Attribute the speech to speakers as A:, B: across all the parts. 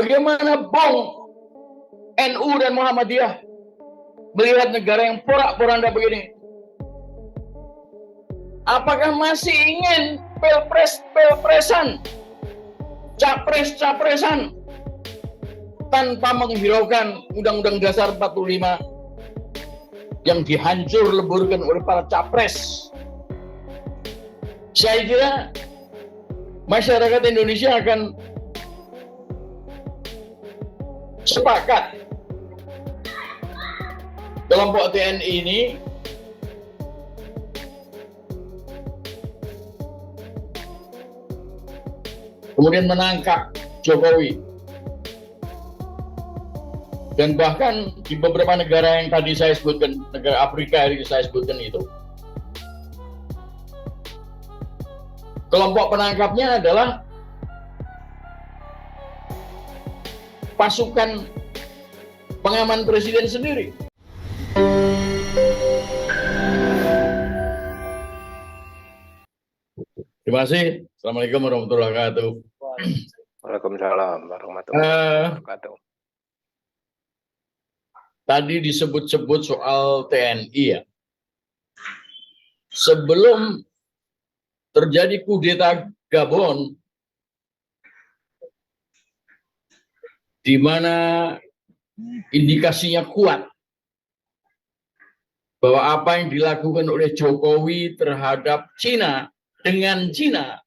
A: Bagaimana Bong NU dan Muhammadiyah melihat negara yang porak-poranda begini? Apakah masih ingin pilpres-pilpresan, capres-capresan, tanpa menghiraukan Undang-Undang Dasar 45 yang dihancur leburkan oleh para capres? Saya kira masyarakat Indonesia akan sepakat kelompok TNI ini kemudian menangkap Jokowi. Dan bahkan di beberapa negara yang tadi saya sebutkan, negara Afrika yang saya sebutkan itu, kelompok penangkapnya adalah pasukan pengaman presiden sendiri. Terima kasih. Assalamualaikum warahmatullahi wabarakatuh.
B: Waalaikumsalam warahmatullahi wabarakatuh.
A: Tadi disebut-sebut soal TNI ya. Sebelum terjadi kudeta Gabon, di mana indikasinya kuat bahwa apa yang dilakukan oleh Jokowi terhadap Cina dengan Cina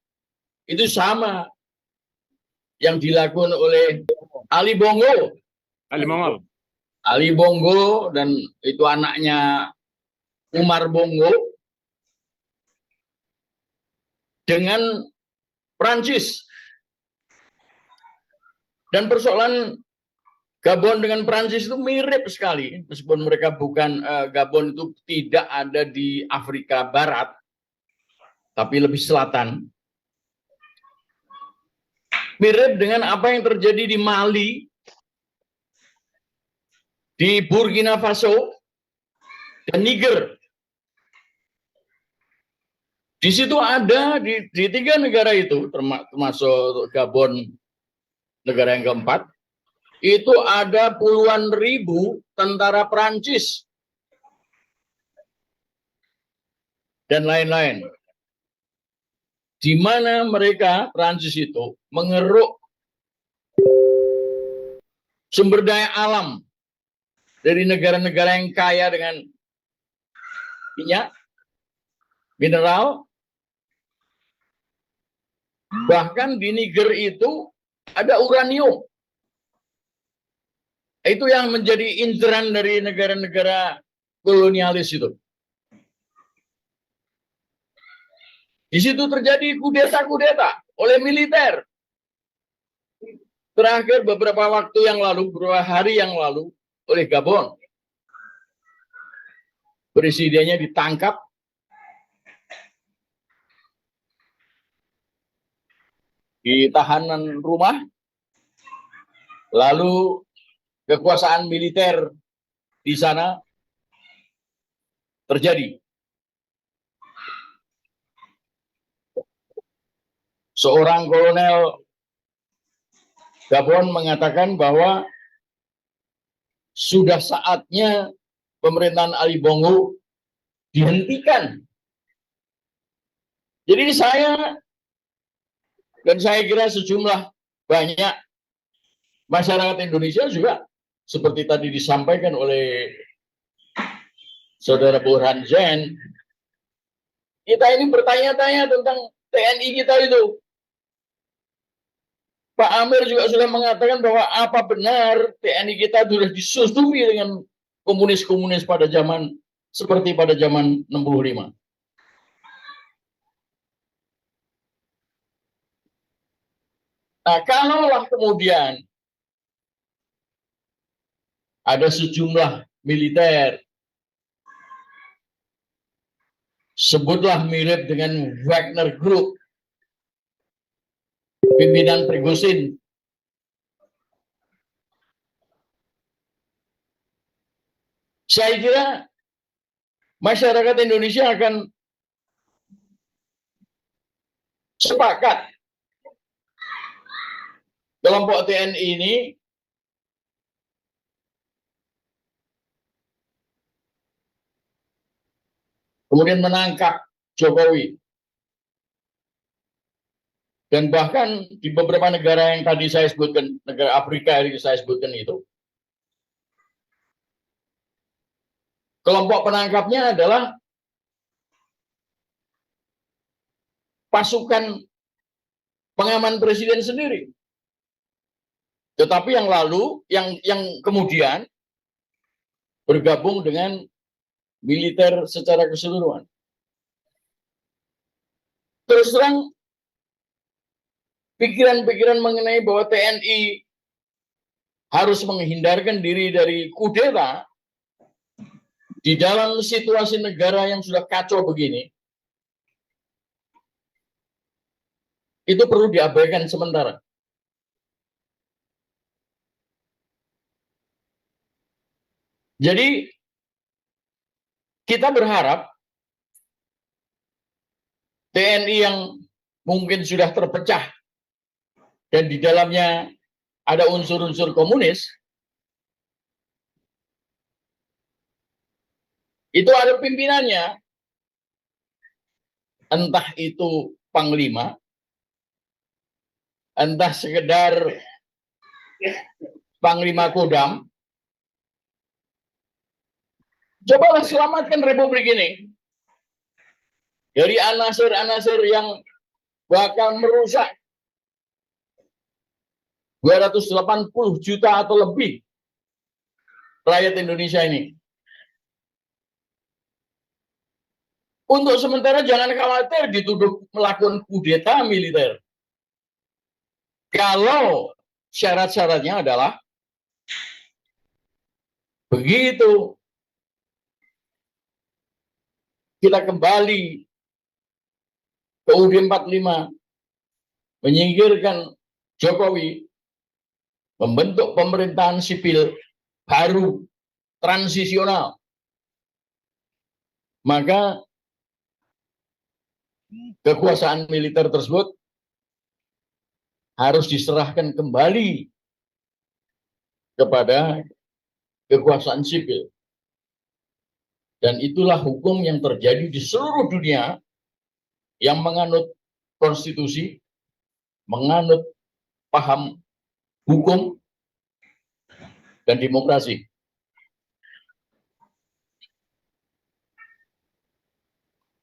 A: itu sama yang dilakukan oleh Ali Bongo. Ali Bongo dan itu anaknya Umar Bongo dengan Prancis. Dan persoalan Gabon dengan Prancis itu mirip sekali, meskipun mereka bukan, Gabon itu tidak ada di Afrika Barat, tapi lebih selatan. Mirip dengan apa yang terjadi di Mali, di Burkina Faso, dan Niger. Di situ ada, di tiga negara itu, termasuk Gabon, negara yang keempat, itu ada puluhan ribu tentara Prancis dan lain-lain, di mana mereka Prancis itu mengeruk sumber daya alam dari negara-negara yang kaya dengan minyak, mineral. Bahkan di Niger itu ada uranium. Itu yang menjadi inceran dari negara-negara kolonialis itu. Di situ terjadi kudeta-kudeta oleh militer. Terakhir beberapa waktu yang lalu, beberapa hari yang lalu, oleh Gabon. Presidennya ditangkap. Di tahanan rumah. Lalu kekuasaan militer di sana terjadi. Seorang kolonel Gabon mengatakan bahwa sudah saatnya pemerintahan Ali Bongo dihentikan. Jadi saya kira sejumlah banyak masyarakat Indonesia juga seperti tadi disampaikan oleh Saudara Burhan Zain, kita ini bertanya-tanya tentang TNI kita itu. Pak Amir juga sudah mengatakan bahwa apa benar TNI kita sudah disusumi dengan komunis-komunis pada zaman seperti pada zaman 65. Nah, kalaulah kemudian ada sejumlah militer, sebutlah mirip dengan Wagner Group, pimpinan Prigozhin. Saya kira masyarakat Indonesia akan sepakat kelompok TNI ini kemudian menangkap Jokowi. Dan bahkan di beberapa negara yang tadi saya sebutkan, negara Afrika yang saya sebutkan itu, kelompok penangkapnya adalah pasukan pengaman presiden sendiri. Tetapi yang lalu, yang kemudian bergabung dengan militer secara keseluruhan. Terus terang, pikiran-pikiran mengenai bahwa TNI harus menghindarkan diri dari kudeta di dalam situasi negara yang sudah kacau begini, itu perlu diabaikan sementara. Jadi kita berharap TNI yang mungkin sudah terpecah dan di dalamnya ada unsur-unsur komunis, itu ada pimpinannya, entah itu panglima, entah sekedar panglima Kodam. Cobalah selamatkan Republik ini dari anasir-anasir yang bakal merusak 280 juta atau lebih rakyat Indonesia ini. Untuk sementara jangan khawatir dituduh melakukan kudeta militer. Kalau syarat-syaratnya adalah begitu kita kembali ke UUD 45, menyingkirkan Jokowi, membentuk pemerintahan sipil baru, transisional, maka kekuasaan militer tersebut harus diserahkan kembali kepada kekuasaan sipil. Dan itulah hukum yang terjadi di seluruh dunia yang menganut konstitusi, menganut paham hukum dan demokrasi.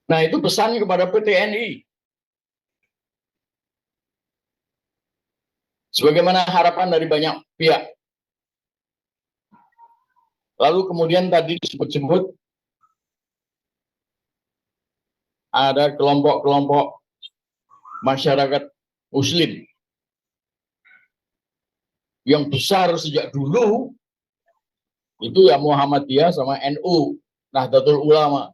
A: Nah, itu pesan kepada TNI. Sebagaimana harapan dari banyak pihak. Lalu kemudian tadi disebut-sebut ada kelompok-kelompok masyarakat Muslim yang besar sejak dulu, itu ya Muhammadiyah sama NU, Nahdlatul Ulama.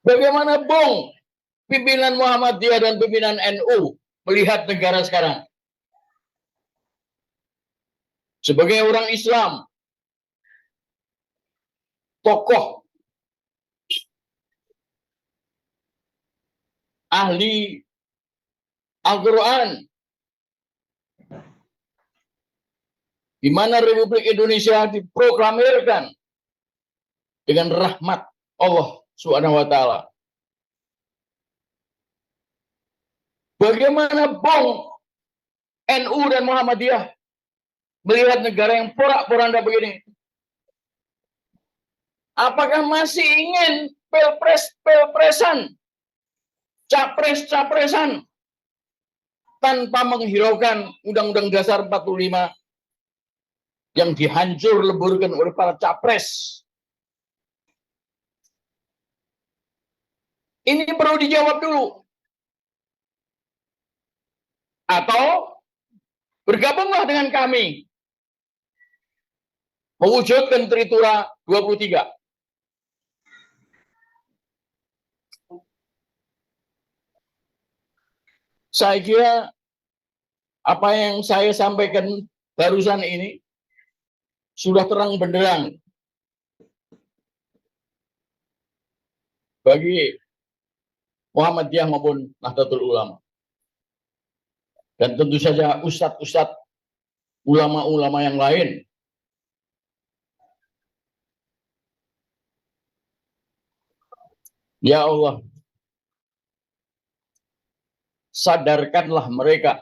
A: Bagaimana Bung pimpinan Muhammadiyah dan pimpinan NU melihat negara sekarang? Sebagai orang Islam, tokoh, ahli Al-Quran, di mana Republik Indonesia diproklamirkan dengan rahmat Allah Subhanahu wa Ta'ala. Bagaimana Bung NU dan Muhammadiyah melihat negara yang porak-poranda begini? Apakah masih ingin pilpres-pilpresan, capres-capresan, tanpa menghiraukan Undang-Undang Dasar 45 yang dihancur leburkan oleh para capres? Ini perlu dijawab dulu. Atau bergabunglah dengan kami mewujudkan Tritura 23. Saya kira apa yang saya sampaikan barusan ini sudah terang benderang bagi Muhammadiyah maupun Nahdlatul Ulama. dan tentu saja ustadz-ustadz, ulama-ulama yang lain. Ya Allah, sadarkanlah mereka.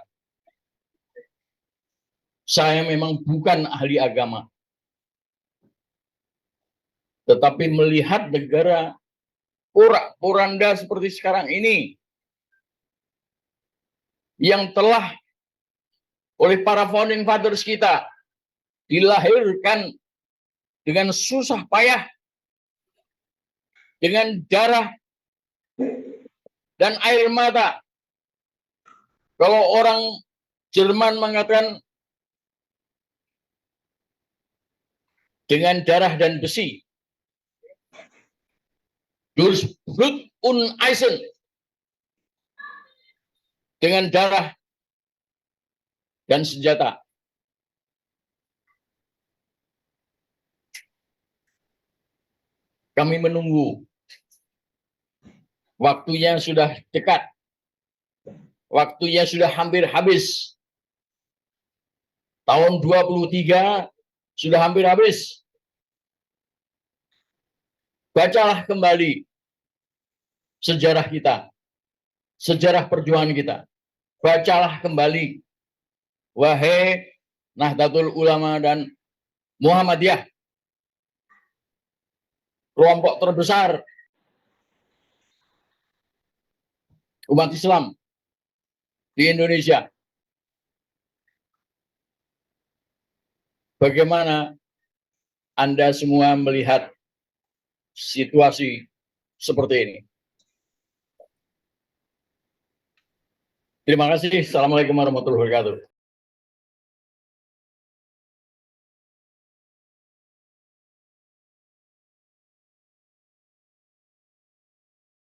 A: Saya memang bukan ahli agama, tetapi melihat negara porak-poranda seperti sekarang ini, yang telah oleh para founding fathers kita dilahirkan dengan susah payah, dengan darah dan air mata. Kalau orang Jerman mengatakan dengan darah dan besi, durch Blut und Eisen, dengan darah dan senjata. Kami menunggu. Waktunya sudah dekat. Waktunya sudah hampir habis. Tahun 23 sudah hampir habis. Bacalah kembali sejarah kita. Sejarah perjuangan kita. Bacalah kembali. Wahai Nahdlatul Ulama dan Muhammadiyah, kelompok terbesar umat Islam di Indonesia. Bagaimana Anda semua melihat situasi seperti ini? Terima kasih. Assalamualaikum warahmatullahi wabarakatuh.